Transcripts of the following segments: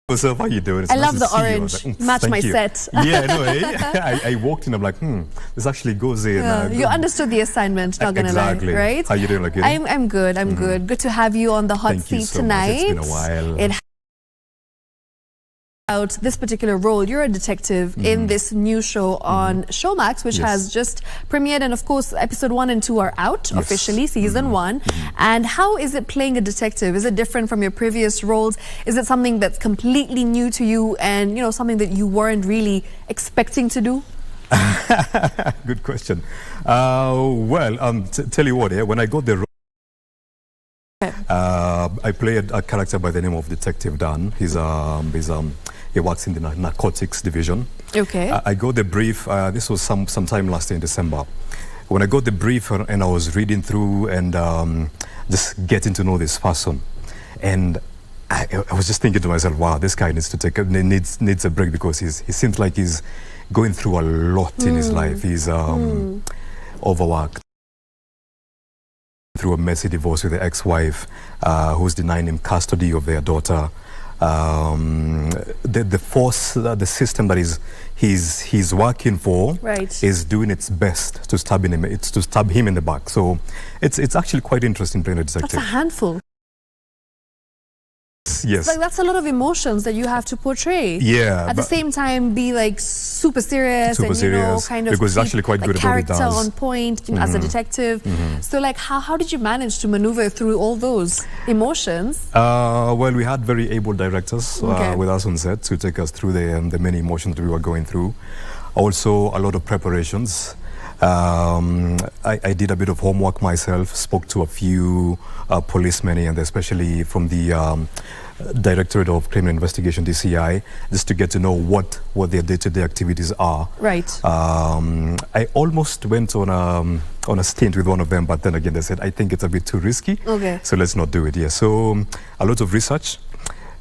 What's up? How you doing? It's I nice love the see you. orange. Like, Match my you. set. Yeah, no, I walked in, I'm like, this actually goes in. Yeah, you understood the assignment, not gonna exactly. lie, right? How you doing? Like, I'm good, I'm good. Good to have you on the hot Thank seat you so tonight. Much. It's been a while. It out this particular role. You're a detective in this new show on Showmax, which has just premiered, and of course episode 1 and 2 are out officially, season 1. And how is it playing a detective? Is it different from your previous roles? Is it something that's completely new to you, and something that you weren't really expecting to do? Good question. Tell you what, when I got the role, I played a character by the name of Detective Dan. He works in the narcotics division. Okay. I got the brief. This was sometime last year in December. When I got the brief and I was reading through and just getting to know this person, and I was just thinking to myself, wow, this guy needs a break, because he seems like he's going through a lot in his life. He's overworked, through a messy divorce with the ex-wife, who's denying him custody of their daughter. The force, the system that he's working for, is doing its best to stab him. It's to stab him in the back. So it's actually quite interesting playing a detective. That's a handful. Yes. Like, that's a lot of emotions that you have to portray. Yeah. At the same time, be like super serious and kind of because it's actually quite good at what it does. Character on point as a detective. So like, how did you manage to maneuver through all those emotions? Well, we had very able directors with us on set to take us through the many emotions that we were going through. Also, a lot of preparations. I did a bit of homework myself, spoke to a few policemen, and especially from the Directorate of Criminal Investigation, DCI, just to get to know what their day-to-day activities are. Right. I almost went on a stint with one of them, but then again they said, I think it's a bit too risky, so let's not do it. Yeah. So a lot of research,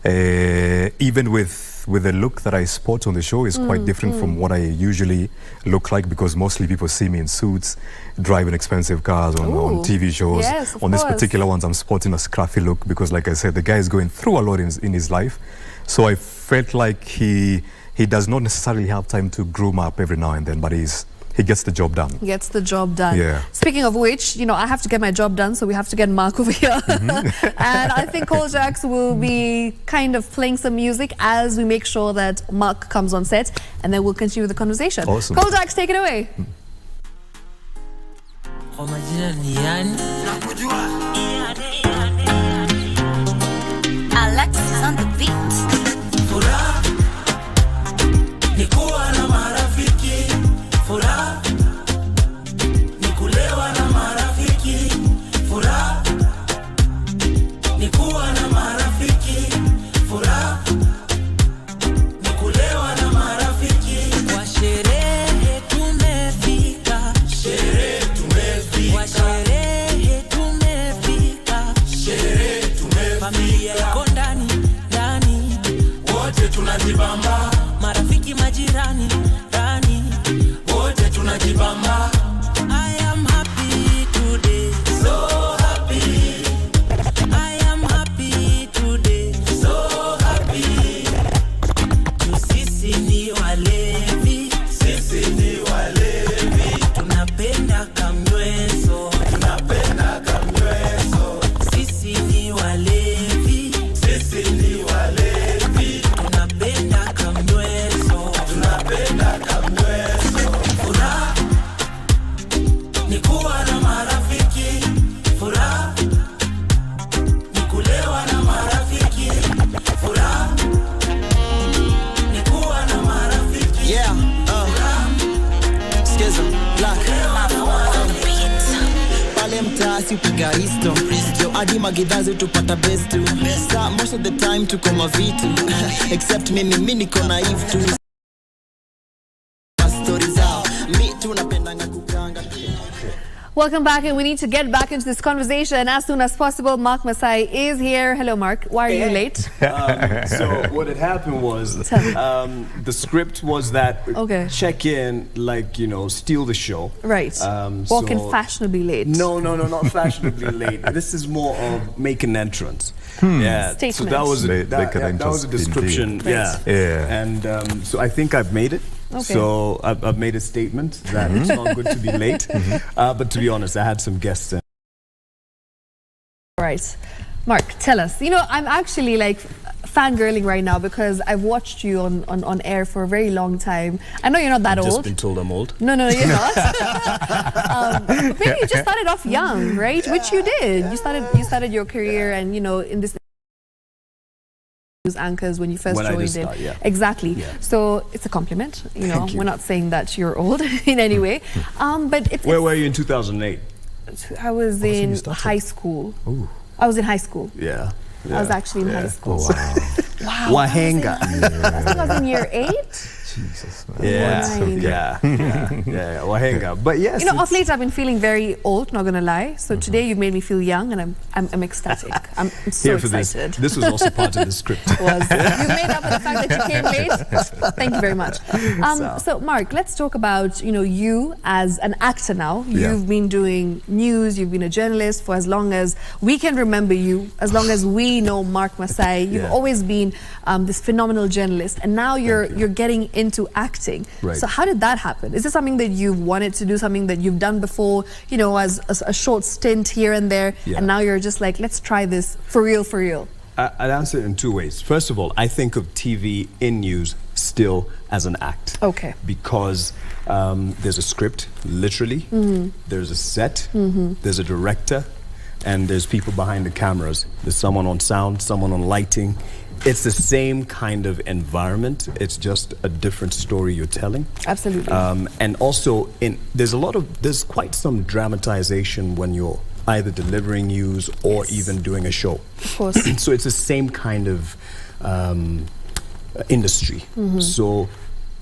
even with the look that I spot on the show is quite different from what I usually look like, because mostly people see me in suits, driving expensive cars on TV shows. Yes, on this particular ones, I'm sporting a scruffy look because, like I said, the guy is going through a lot in his life. So I felt like he does not necessarily have time to groom up every now and then, but he gets the job done. He gets the job done. Yeah. Speaking of which, I have to get my job done, so we have to get Mark over here. And I think Koljax will be kind of playing some music as we make sure that Mark comes on set, and then we'll continue the conversation. Awesome. Koljax, take it away. Alex is on the beat. Marafiki majirani rani wote tunajibamba. I am happy today, so happy. I am happy today, so happy. Sisi ni walevi, sisi ni walevi. Tunapenda kamnyweso, tunapenda kamnyweso. Sisi ni walevi, sisi ni walevi. Upiga histo yo adi magidazi tupata best tu most of the time tuko mavitu except mimi niko naive tu stories zao mi tunapendanga kukanga. Welcome back, and we need to get back into this conversation as soon as possible. Mark Masai is here. Hello, Mark. Why are you late? So what had happened was the script was that check in, like, you know, steal the show. Right. Walk in fashionably late. No, not fashionably late. This is more of make an entrance. Yeah. Statement. So that was a description. Right. Yeah. And so I think I've made it. Okay. So I've made a statement that it's not good to be late. But to be honest, I had some guests in. All right. Mark, tell us. You know, I'm actually like fangirling right now because I've watched you on air for a very long time. I know you're not that old. Just been told I'm old. No, you're not. Maybe you just started off young, right? Which you did. You started your career and, you know, in this news anchors when you first joined in. Exactly. Yeah. So it's a compliment. You know, we're not saying that you're old in any way. But where were you in 2008? I was in high school. Ooh. I was in high school. Yeah. I was actually in high school. Oh, wow. Wow. Wahenga. I think I was in year 8. Jesus, man. Yeah. Wahenga. But yes, you know, of late I've been feeling very old, not gonna lie. So today you've made me feel young, and I'm ecstatic. I'm so excited. This was also part of the script. You made up for the fact that you came late. Thank you very much. So Mark, let's talk about, you know, you as an actor now. You've been doing news. You've been a journalist for as long as we can remember you. As long as we know Mark Masai, you've always been this phenomenal journalist, and now you're getting into acting. Right. So how did that happen? Is this something that you've wanted to do, something that you've done before, you know, as a short stint here and there, and now you're just like, let's try this for real? I'd answer it in two ways. First of all, I think of TV in news still as an act. Okay. Because there's a script, literally. There's a set. There's a director. And there's people behind the cameras. There's someone on sound, someone on lighting. It's the same kind of environment. It's just a different story you're telling. Absolutely. And also, there's quite some dramatization when you're either delivering news or even doing a show. Of course. So it's the same kind of industry. So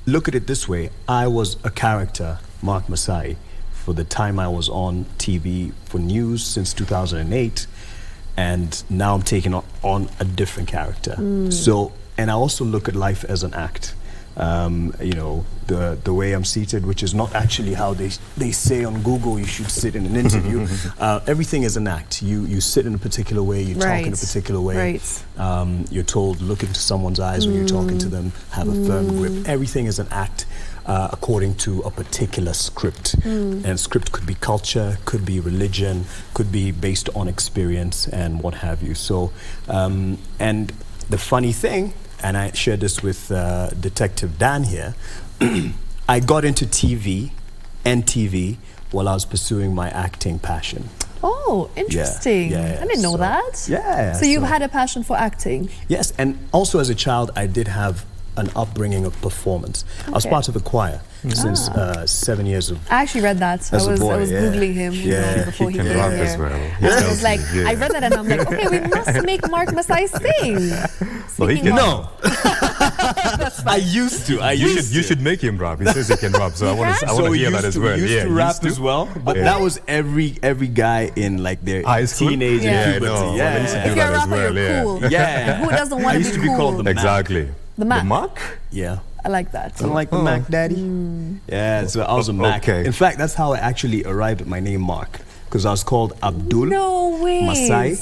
look at it this way. I was a character, Mark Masai, for the time I was on TV for news since 2008. And now I'm taking on a different character. So, and I also look at life as an act. You know, the way I'm seated, which is not actually how they say on Google you should sit in an interview. Everything is an act. You sit in a particular way, you talk in a particular way. You're told look into someone's eyes when you're talking to them, have a firm grip. Everything is an act. According to a particular script. And script could be culture, could be religion, could be based on experience and what have you. So, and the funny thing, and I shared this with Detective Dan here, I got into TV while I was pursuing my acting passion. Oh, interesting. I didn't know that. Yeah. So you've had a passion for acting? Yes, and also as a child, I did have an upbringing of performance. I was part of a choir since 7 years of. I actually read that. I was Googling him before he came here. As well. I was like, I read that and I'm like, okay, we must make Mark Masai sing. Well, he can. No. I used to. You should make him rap. He says he can rap, so I want to hear that as well. He used to rap as well, but that was every guy in like their teenage puberty. If you're a rapper, you're cool. Yeah. Who doesn't want to be cool? I used to be called the Mac. Exactly. The Mac. The Mac? Yeah. I like that. I like the Mac Daddy. Yeah, so I was a Mac. Okay. In fact, that's how I actually arrived at my name Mark, because I was called Abdul Masai.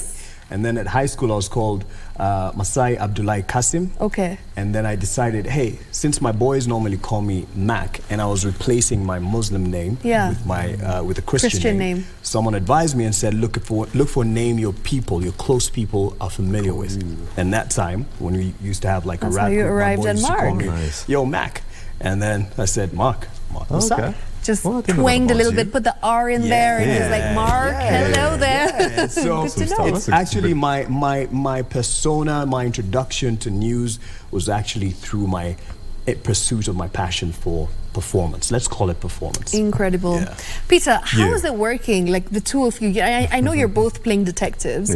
And then at high school, I was called Masai Abdullahi Kasim. Okay. And then I decided, hey, since my boys normally call me Mac, and I was replacing my Muslim name with my with a Christian name, someone advised me and said, look for a name your people, your close people are familiar with. And that time, when we used to have like a rap group, my boys used to call me, yo, Mac. And then I said, Mark Masai. Just twanged a little bit, put the R in there, and he's like, Mark, hello there. So good to know. It's actually my persona, my introduction to news was actually through my pursuit of my passion for performance. Let's call it performance. Incredible. Yeah. Peter, how is it working? Like the two of you, I know you're both playing detectives.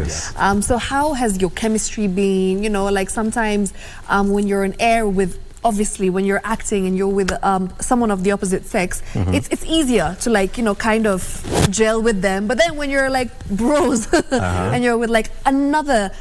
So how has your chemistry been? You know, like sometimes when you're on air with obviously when you're acting and you're with someone of the opposite sex, it's easier to like, you know, kind of gel with them. But then when you're like bros and you're with like another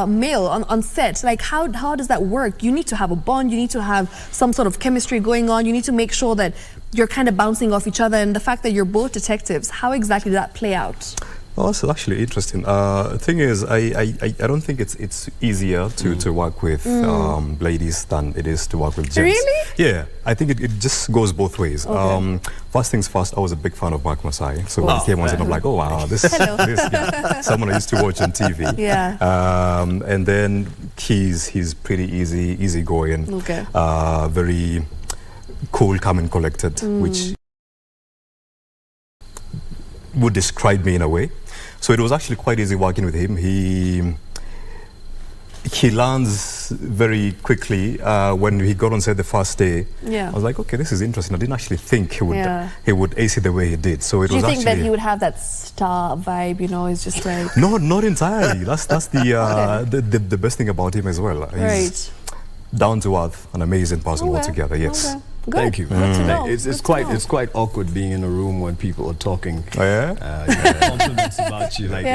male on set, like how does that work? You need to have a bond, you need to have some sort of chemistry going on, you need to make sure that you're kind of bouncing off each other, and the fact that you're both detectives, how exactly did that play out? Oh, that's actually interesting. The thing is, I don't think it's easier to work with ladies than it is to work with gents. Really? Yeah, I think it just goes both ways. Okay. First things first, I was a big fan of Mark Masai. So when he came on set, I'm like, oh wow, this guy, someone I used to watch on TV. Yeah. And then he's pretty easygoing, Okay. very cool, calm and collected, which would describe me in a way. So it was actually quite easy working with him. He learns very quickly. When he got on set the first day, I was like, okay, this is interesting. I didn't actually think he would ace it the way he did. So it Do you was think actually, that he would have that star vibe, you know, it's just like... No, not entirely. That's the best thing about him as well. He's down to earth, an amazing person altogether, yes. Okay. Good. Thank you. Good to know. It's quite awkward being in a room when people are talking. Oh, yeah? Compliments about you, like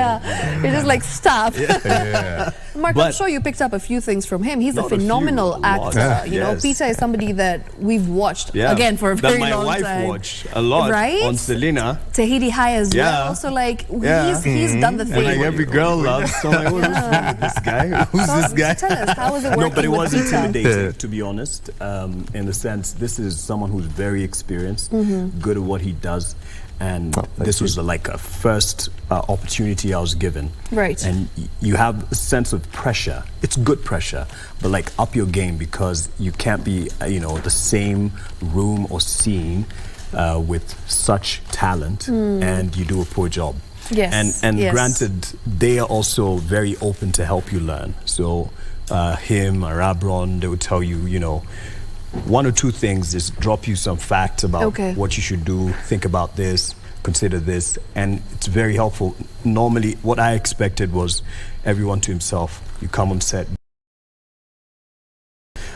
You're just like, stop. Yeah. Mark, I'm sure you picked up a few things from him. He's a phenomenal actor. You know, Peter is somebody that we've watched again for a very long time. That my wife watched a lot on Selena. Tahiti High as well. So like he's done the thing. And like every girl loves. So like, what is this guy? Who's this guy? Tell us, how was it working? No, but it was with Peter? intimidating, to be honest. In the sense, this is someone who's very experienced, good at what he does, and this was like a first opportunity I was given. Right. And you have a sense of pressure. It's good pressure, but like up your game, because you can't be, the same room or scene with such talent and you do a poor job. Yes. And granted, they are also very open to help you learn. So him or Abron, they would tell you, one or two things, just drop you some facts about what you should do, think about this, consider this, and it's very helpful. Normally, what I expected was everyone to himself. You come on set.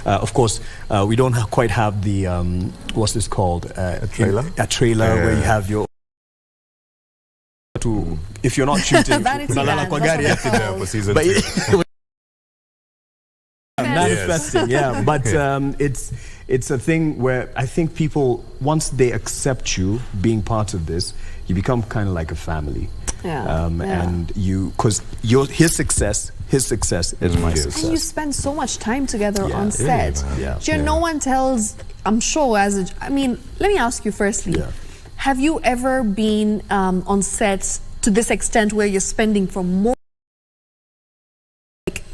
Of course, we don't quite have the, what's this called? A trailer? A trailer where you have your... If you're not shooting... Vanity band, that's what for season but 2. Manifesting, but it's a thing where I think people, once they accept you being part of this, you become kind of like a family. And because his success is my success. And you spend so much time together on set. No one tells, I'm sure, let me ask you firstly, have you ever been on sets to this extent where you're spending for more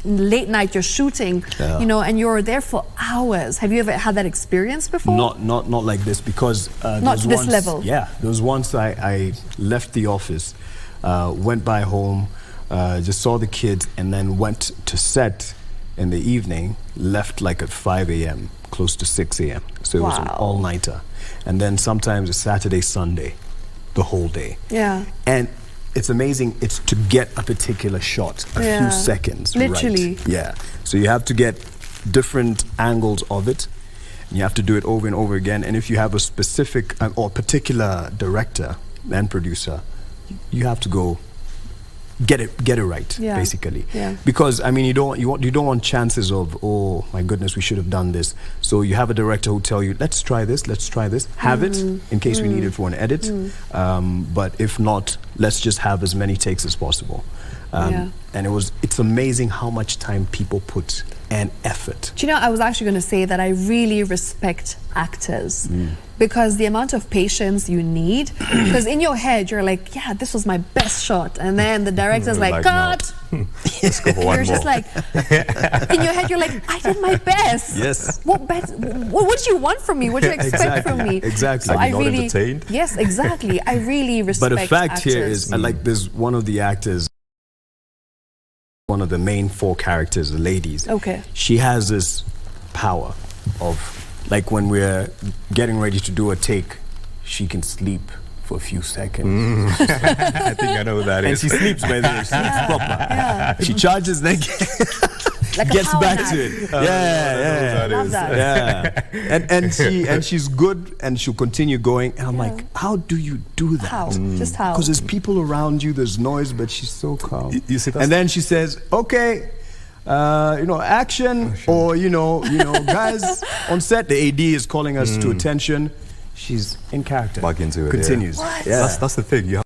late night, you're shooting, and you're there for hours? Have you ever had that experience before? Not like this, because not to this level. Yeah, there was once I left the office, went by home, just saw the kids, and then went to set in the evening, left like at 5 a.m., close to 6 a.m. So it was an all-nighter. And then sometimes a Saturday, Sunday, the whole day. And it's amazing. It's to get a particular shot, a few seconds. Literally. Right. Yeah. So you have to get different angles of it. And you have to do it over and over again. And if you have a specific or particular director and producer, you have to go get it right, basically. Because you don't want chances of, oh my goodness, we should have done this. So you have a director who tell you, let's try this, have it in case we need it for an edit. But if not, let's just have as many takes as possible. And it's amazing how much time people put and effort. Do you know, I was actually going to say that I really respect actors because the amount of patience you need, because in your head you're like, yeah, this was my best shot, and then the director's like, cut. No. Let's go for one you're just like, in your head you're like, I did my best. Yes. What did you want from me? What did you expect from me? Exactly. So I not really entertained? Yes, exactly. I really respect actors. But a fact actors. here is, there's one of the actors, one of the main 4 characters, the ladies. She has this power of, like, when we're getting ready to do a take, she can sleep for a few seconds. I think I know who that is. And she sleeps, by the way. She sleeps proper. She charges, then Like a gets power back nap. to it. Yeah. Love that. Yeah. And she's good, and she'll continue going. And I'm like, how do you do that? How? Just how? Because there's people around you, there's noise, but she's so calm. You see, that's- and then she says, okay, action, or guys on set. The AD is calling us to attention. She's in character. Back into it. Continues. Yeah. Yeah. That's the thing. You have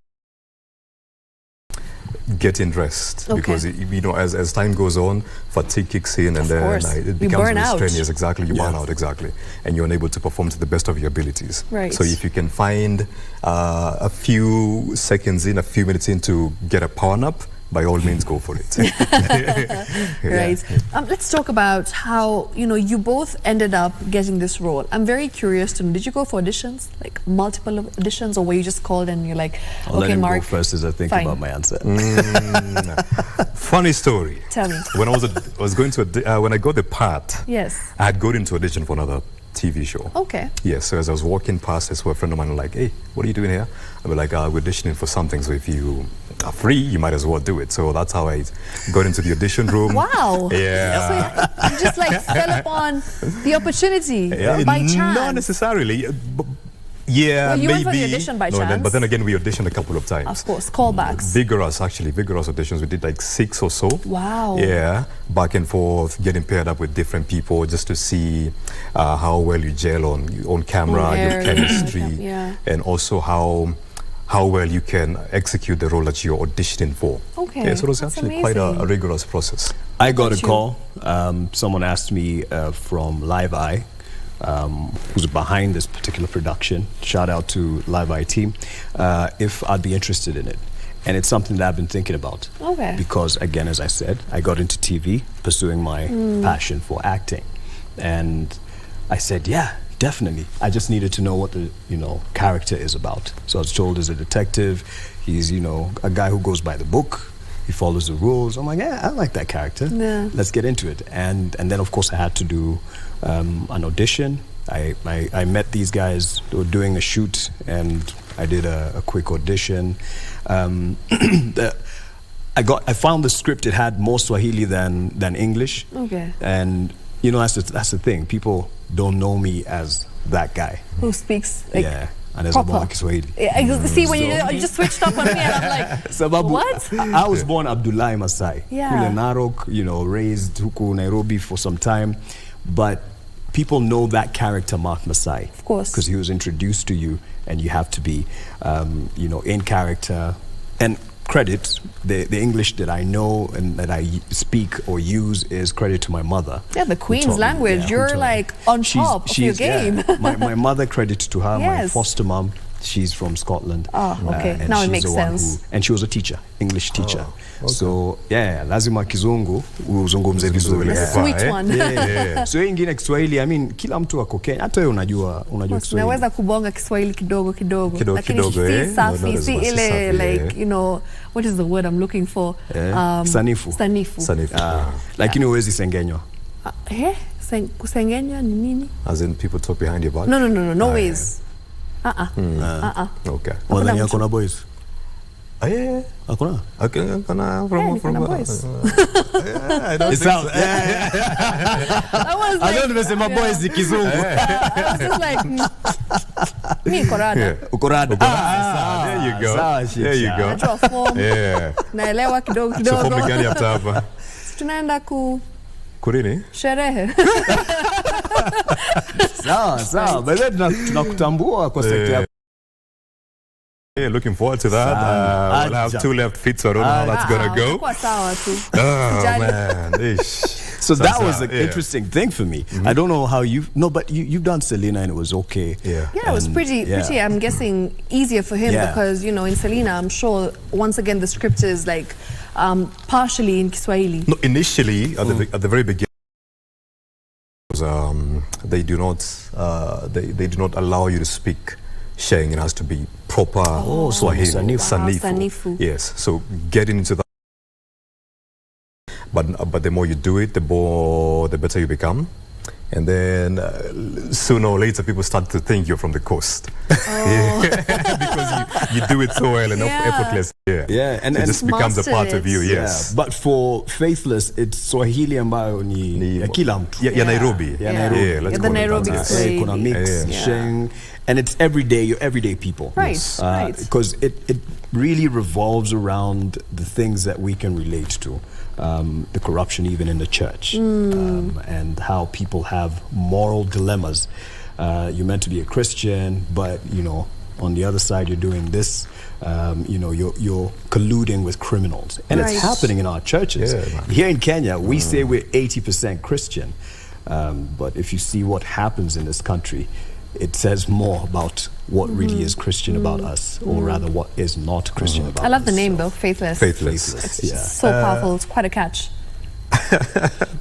getting dressed because as time goes on, fatigue kicks in, and Of then course. it You becomes burn very out. strenuous. Exactly, you Yeah. burn out exactly, and you're unable to perform to the best of your abilities. Right. So if you can find a few seconds in, a few minutes in to get a power nap, by all means, go for it. Right. Let's talk about how you both ended up getting this role. I'm very curious to know. Did you go for auditions, like multiple auditions, or were you just called and you're like, I'll let okay, him Mark? go first as I think fine. about my answer. Funny story. Tell me. When I was going to when I got the part, Yes. I had gone into audition for another TV show. Okay. Yes, so as I was walking past, I saw a friend of mine like, hey, what are you doing here? I was like, we're auditioning for something, so if you are free, you might as well do it. So that's how I got into the audition room. Wow. Yeah. So you just like fell upon the opportunity by chance. Not necessarily. Yeah, Well, you maybe. went for the audition by chance. But then again, we auditioned a couple of times. Of course, callbacks. Vigorous auditions. We did like 6 or so. Wow. Yeah, back and forth, getting paired up with different people just to see how well you gel on camera, On air, your chemistry, yeah. and also how well you can execute the role that you're auditioning for. Okay, Yeah, so it was that's actually quite a amazing. rigorous process. I got a about you? call. Someone asked me from Live Eye, who's behind this particular production. Shout out to Live Eye team, if I'd be interested in it. And it's something that I've been thinking about. Okay. Because again, as I said, I got into TV pursuing my passion for acting. And I said, yeah, definitely. I just needed to know what the character is about. So I was told as a detective, he's a guy who goes by the book. He follows the rules. I'm like, yeah, I like that character. Yeah. Let's get into it. And then of course I had to do an audition. I met these guys. They were doing a shoot, and I did a quick audition. I found the script. It had more Swahili than English. Okay. And that's the thing. People don't know me as that guy. Who speaks like Yeah. And there's proper. a Kiswahili. Yeah, see, when you just switched up on me, and I'm like, Sababu, what? I was born Abdullahi Masai. Yeah. Kule Narok, raised huku Nairobi for some time. But people know that character, Mark Masai. Of course. Because he was introduced to you, and you have to be, in character. And credit, the English that I know and that I speak or use is credit to my mother. Yeah, the who Queen's taught me, language. who You're taught me. like on top of your game. Yeah. My mother, credit to her, my Yes. foster mom. She's from Scotland. Oh, okay. And Now it she's makes the one sense. and she was a teacher, English teacher. So, lazima kizungu uzungumze vizuri. The sweet one. Yeah. So ingine Kiswahili, I mean, kila mtu ako Kenya. Hata wewe unajua Kiswahili. Naweza kubonga Kiswahili kidogo Kidogo, lakini kidogo, si safi, not as si much as ile safi, like what is the word I'm looking for? Sanifu. Sanifu. Lakini huwezi sengenywa. Kusengenywa ni nini? As in people talk behind your back? No ways. Okay. Wadhani yako na boys? Yeah. Hakuna? Okay, niko na boys. I don't It's think out. so. I was like, Ndio nimesema boys ni kizungu. I was just like, mi korada. Uko rada. There you go. Sawa, shit, There you sawa. go. Najua form. Yeah. Naelewa kidogo So form kidogo. gani hapa hapa? Tunaenda ku Kurini? sherehe. Sawa. But then tunakutambua kwa sekta ya Yeah, looking forward to that. We'll have 2 left feet, so I don't know how that's gonna go. Kwa sawa tu. Oh Jali. man, ish. So that was an yeah. interesting thing for me. I don't know how but you've done Selena and it was okay. Yeah. Yeah, it was And, pretty, I'm guessing, easier for him Yeah. because, in Selena, I'm sure, once again, the script is like partially in Kiswahili. No, initially, at the very beginning, they do not allow you to speak Sheng. It has to be proper Swahili. Sanifu. Sanifu. Yes. So getting into that, but the more you do it, the better you become. And then sooner or later, people start to think you're from the coast. Because you do it so well and effortlessly. Yeah. And it just becomes a part of you. Yes. Yeah. But for Faithless, it's Swahili ambayo ni ya kila mtu. Yeah, Nairobi. Yeah, let's the call it Nairobi that. Swahili. Kuna mix, sheng, and it's everyday, you're everyday people. Right, right. Because it really revolves around the things that we can relate to. The corruption even in the church, and how people have moral dilemmas. You're meant to be a Christian, but on the other side you're doing this. You're colluding with criminals, and it's happening in our churches. Here in Kenya, we say we're 80% Christian, but if you see what happens in this country, it says more about what really is Christian about us, or rather what is not Christian about us. I love the name though, Faithless. Faithless. It's so powerful. It's quite a catch.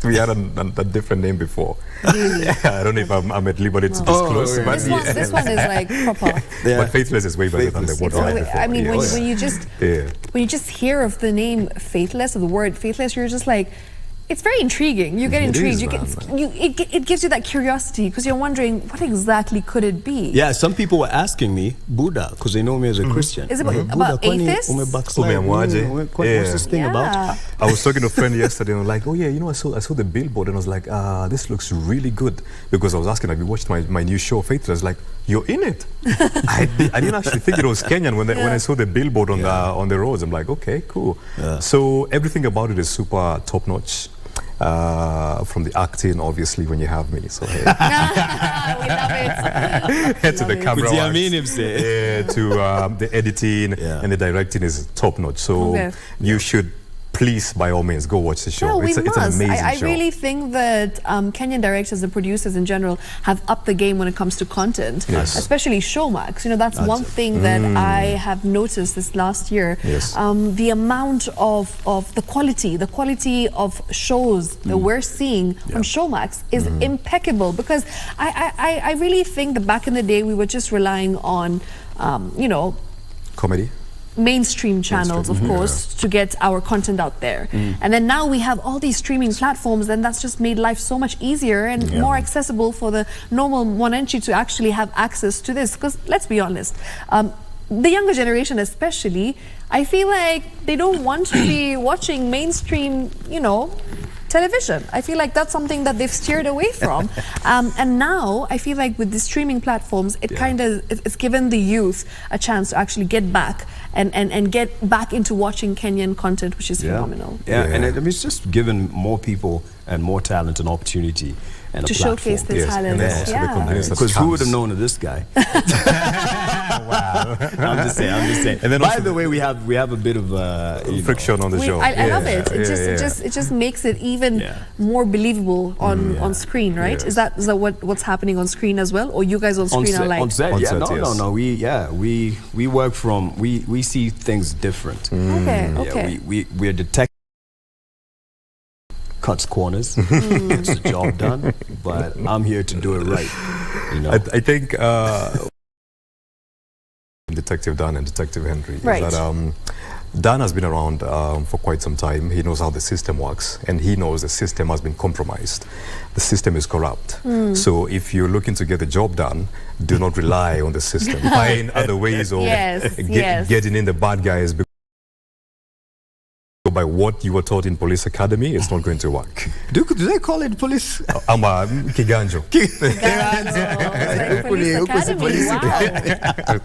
We had a different name before. Really? I don't know if I'm at liberty to disclose. But this one is like proper. But Faithless is way better than the word right before. I mean, when you just hear of the name Faithless, or the word Faithless, you're just like, it's very intriguing. You get intrigued. It gives you that curiosity, because you're wondering, what exactly could it be? Yeah, some people were asking me, Buddha, because they know me as a Christian. Is it about atheists? What's this thing about? I was talking to a friend yesterday, and I was like, oh yeah, I saw the billboard, and I was like, this looks really good, because I was asking, have you watched my new show, Faithless? Like, you're in it. I didn't actually think it was Kenyan when I saw the billboard on the roads. I'm like, okay, cool. So everything about it is super top notch. From the acting, obviously, when you have me. So hey. We love it. To the camera work, to the editing and the directing is top notch. So you should please, by all means, go watch the show. No, it's an amazing show. I really think that Kenyan directors and producers in general have upped the game when it comes to content, especially Showmax. That's one thing that I have noticed this last year. The amount of the quality of shows that we're seeing on Showmax is impeccable, because I really think that back in the day we were just relying on, comedy. Mainstream channels, of course, to get our content out there. And then now we have all these streaming platforms, and that's just made life so much easier and more accessible for the normal Mwananchi to actually have access to this. Because let's be honest, the younger generation especially, I feel like they don't want to be watching mainstream, television. I feel like that's something that they've steered away from. And now I feel like with the streaming platforms, it's given the youth a chance to actually get back and get back into watching Kenyan content, which is phenomenal. And it's just given more people and more talent an opportunity and to a platform. showcase their talents. Because who would have known of this guy? Wow. I'm just saying. And then by the way, we have a bit of friction on the show. I love it. It just makes it even more believable on screen, right? Is that what's happening on screen as well, or you guys on screen are like on set? No. We work from we see things different. Okay. We're detectives. Cuts corners, gets the job done, but I'm here to do it right. I think Detective Dan and Detective Henry. Right. That, Dan has been around for quite some time. He knows how the system works, and he knows the system has been compromised. The system is corrupt. So if you're looking to get the job done, do not rely on the system. Find other ways of getting in the bad guys. By what you were taught in police academy, it's not going to work. Do they call it police? Kiganjo. Police academy. Wow.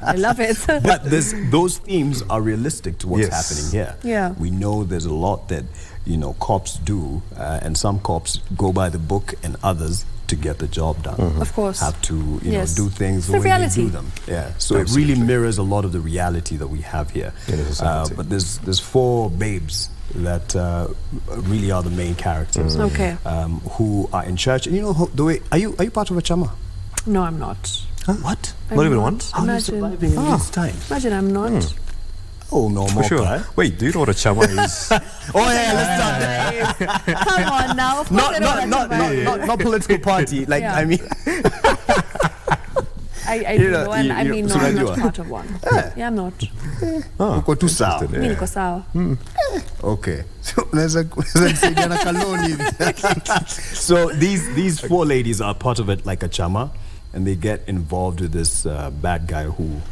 I love it. But those themes are realistic to what's happening here. Yeah. We know there's a lot that cops do, and some cops go by the book, and others, to get the job done, of course, have to do things the way reality. they do them. So it really mirrors a lot of the reality that we have here. But there's 4 babes that really are the main characters. Who are in church. And the way are you part of a chama? No, I'm not. Huh? What? Not even once? How are you surviving in these times? Imagine I'm not. Oh no, for sure. Right? Wait, do you know what a chama is? Let's start there. Come on now. Of course not political party. Like I mean. I do know, and I mean, no, I'm not part of one. Yeah, I'm not. Uko tu sawa. Mimi niko sawa. Okay. So these 4 ladies are part of it, like a chama, and they get involved with this bad guy who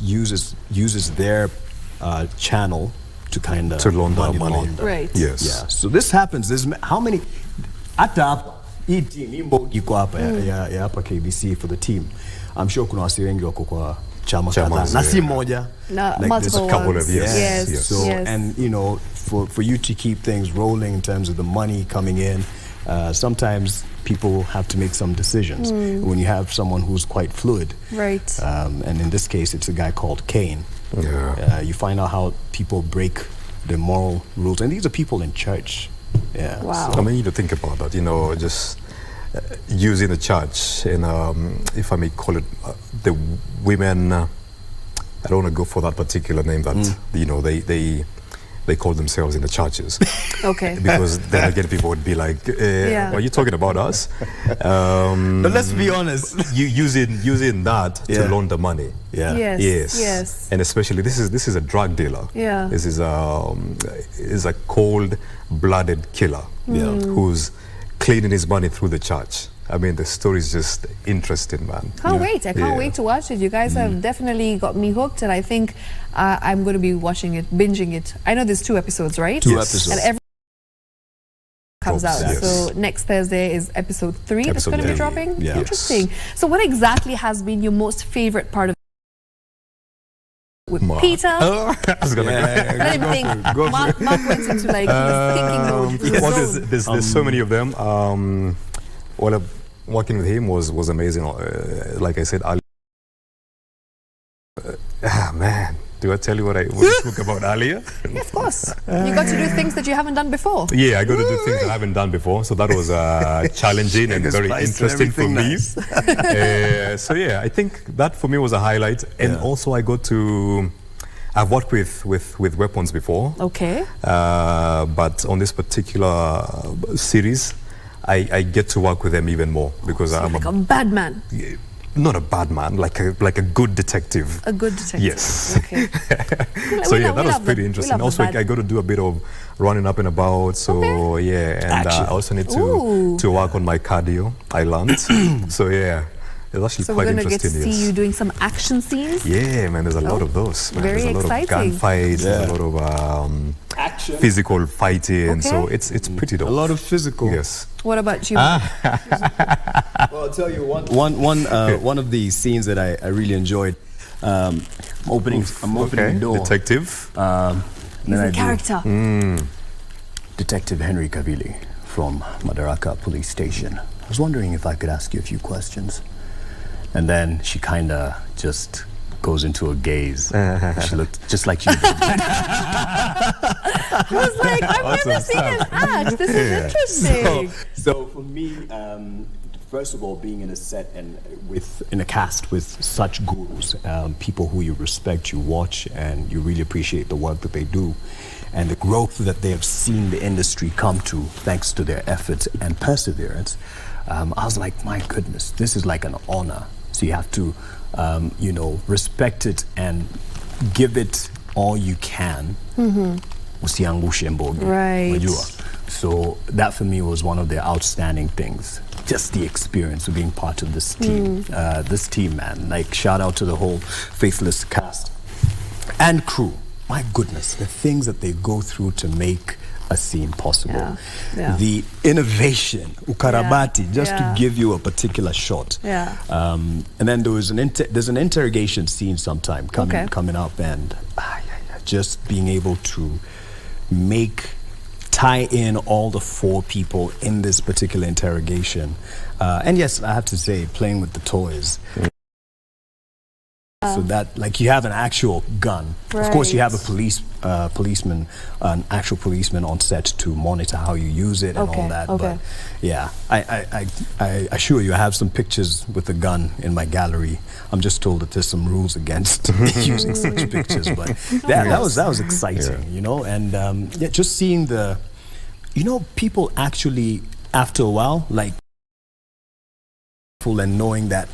uses their channel to kind of To launder money. Right. Yes. Yeah. So this happens. There's how many? Hata hii team imbo iko hapa ya hapa KBC for the team. I'm sure kuna wasi wengi wako kwa chama kadhaa. Na si moja. No, like multiple there's a couple ones. of yes. Yes. Yes. So yes. and you know for you to keep things rolling in terms of the money coming in, sometimes people have to make some decisions when you have someone who's quite fluid. Right. And in this case, it's a guy called Cain. Yeah. You find out how people break the moral rules, and these are people in church. Yeah. Wow. I mean, you to think about that, you know, just using the church and, if I may call it, the women, I don't want to go for that particular name that, you know, they call themselves in the churches. Okay. Because then again, people would be like, Yeah. are you talking about us? But let's be honest. You using that to Yeah. launder money. Yeah. Yes. Yes. Yes. And especially this is a drug dealer. Yeah. This is a cold-blooded killer. Yeah. Who's cleaning his money through the church. I mean, the story is just interesting, man. Can't wait. I can't Yeah. wait to watch it. You guys have definitely got me hooked, and I think I'm going to be watching it, binging it. I know there's 2 episodes, right? Two Yes. episodes. And every comes out. Yes. So next Thursday is episode 3 that's Episode going to be 3. dropping. Yeah. Interesting. So what exactly has been your most favorite part of with Mark. Peter? I was gonna Let him think. Mark went into like he was thinking mode. He was well, so- there's so many of them. Well, working with him was amazing. Like I said, Ali. Man, do I tell you what I spoke about earlier? Yeah, of course. You got to do things that you haven't done before. Yeah, I got to do things I haven't done before, so that was challenging and very Spice and interesting for everything me. nice. So yeah, I think that for me was a highlight, and Yeah. also I got to. I've worked with weapons before, Okay. but on this particular series, I get to work with them even more because I'm Like a bad man. not a bad man, like a good detective. A good detective. Yes. Okay. So We yeah, love- that we was love pretty the- we interesting. love the Also, bad- I got to do a bit of running up and about. So Okay. yeah, and I also need Ooh. to work on my cardio. I learned. So yeah, it's actually So we're quite going to get to interesting. see you doing some action scenes. Yeah, man, there's a lot of those. Man. Very there's a lot exciting. of gunfights. There's a lot of Action. physical fighting. So Okay. it's pretty dope. A lot of physical. Yes. What about you? Well, I'll tell you one of the scenes that I really enjoyed. I'm opening the door. Detective. And He's then I a do character. Detective Henry Kavili from Madaraka Police Station. I was wondering if I could ask you a few questions. And then she kind of just goes into a gaze. She looked just like you did. I was like, I've never seen him act. This is interesting. So for me, first of all, being in a set and in a cast with such gurus, people who you respect, you watch, and you really appreciate the work that they do, and the growth that they have seen the industry come to thanks to their efforts and perseverance, I was like, my goodness, this is like an honor. So you have to, respect it and give it all you can. Usiangushe mbogi. Right. Unajua? So that for me was one of the outstanding things. Just the experience of being part of this team. This team, man. Like, shout out to the whole Faithless cast and crew. My goodness, the things that they go through to make a scene possible. Yeah, yeah. The innovation, ukarabati, just yeah. to give you a particular shot. Yeah. And then there was there's an interrogation scene sometime coming up, and just being able to tie in all the 4 people in this particular interrogation. And yes, I have to say, playing with the toys. So that, like, you have an actual gun. Of course, you have a an actual policeman on set to monitor how you use it and all that. But yeah, I assure you, I have some pictures with the gun in my gallery. I'm just told that there's some rules against using such pictures, but that was exciting, you know. And just seeing people actually after a while, like, and knowing that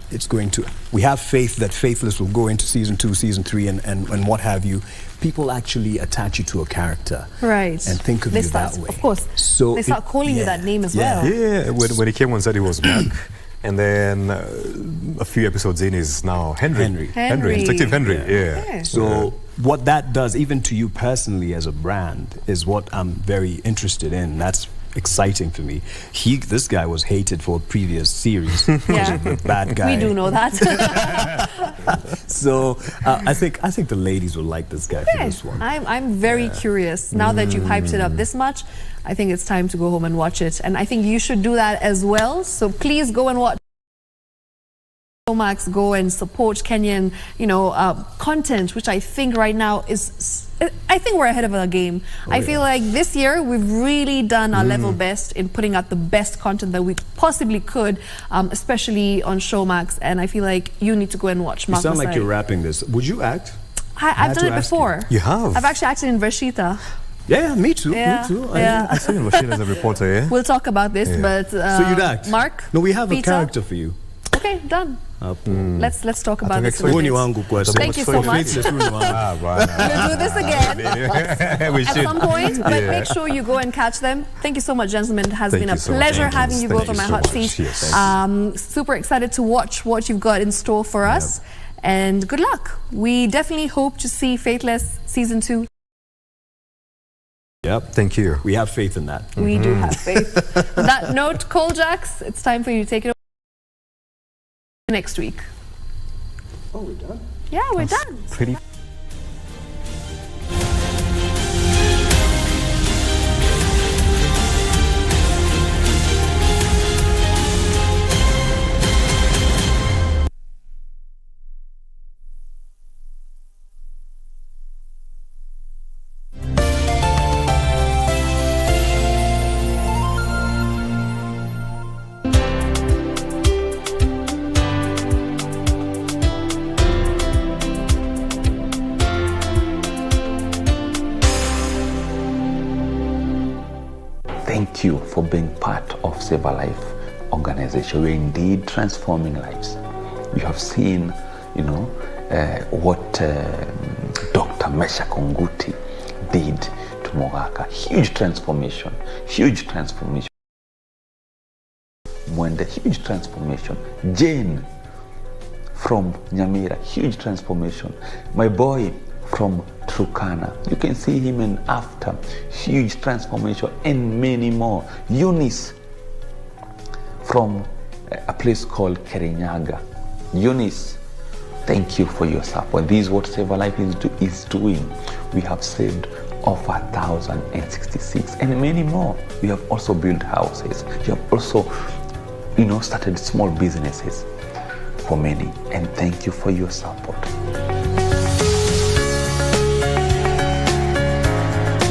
we have faith that Faithless will go into season 2, season 3, and what have you. People actually attach you to a character, Right. and think of you that way. Of course. So they start calling you that name as well. Yeah, when he came on set, he was back. And then a few episodes in is now Henry. Detective Henry, yeah. Okay. So what that does, even to you personally as a brand, is what I'm very interested in. That's exciting for me. This guy was hated for a previous series because of the bad guy. We do know that. So I think the ladies will like this guy for this one. I'm very curious. Now that you've hyped it up this much, I think it's time to go home and watch it. And I think you should do that as well. So please go and watch Showmax, go and support Kenyan, content, which I think right now I think we're ahead of our game. I feel like this year we've really done our level best in putting out the best content that we possibly could, especially on Showmax. And I feel like you need to go and watch Mark You sound Masai. like you're rapping this. Would you act? I've done it before. You have? I've actually acted in Rashida. Yeah, me too. Yeah, Me too. yeah. I saw you in Machine as a reporter, yeah? We'll talk about this, but So you'd act? Mark? No, we have Peter? a character for you. Okay, done. Let's talk about this. think in a Huu ni bit. wangu kwa Thank you so much. Faithless, huu ni wangu. We'll do this again We at should. some point, but make sure you go and catch them. Thank you so much, gentlemen. It has Thank been a you so much. pleasure Thank you. having you Thank both on you my so hot much. seat. Yes, Super excited to watch what you've got in store for us. And good luck. We definitely hope to see Faithless Season 2. Yep. Thank you. We have faith in that. We do have faith. On that note, Cole Jacks, it's time for you to take it over next week. Oh, we're done? Yeah, we're done. Pretty. Thank you for being part of Save a Life organization. We're indeed transforming lives. You have seen, what Dr. Mesha Konguti did to Mogaka. Huge transformation. Mwende, huge transformation. Jane from Nyamira, huge transformation. My boy from Turkana, you can see him in after, huge transformation, and many more. Eunice from a place called Kirinyaga. Eunice, thank you for your support. This is what Save a Life is doing. We have saved over 1,066 and many more. We have also built houses. We have also, started small businesses for many. And thank you for your support.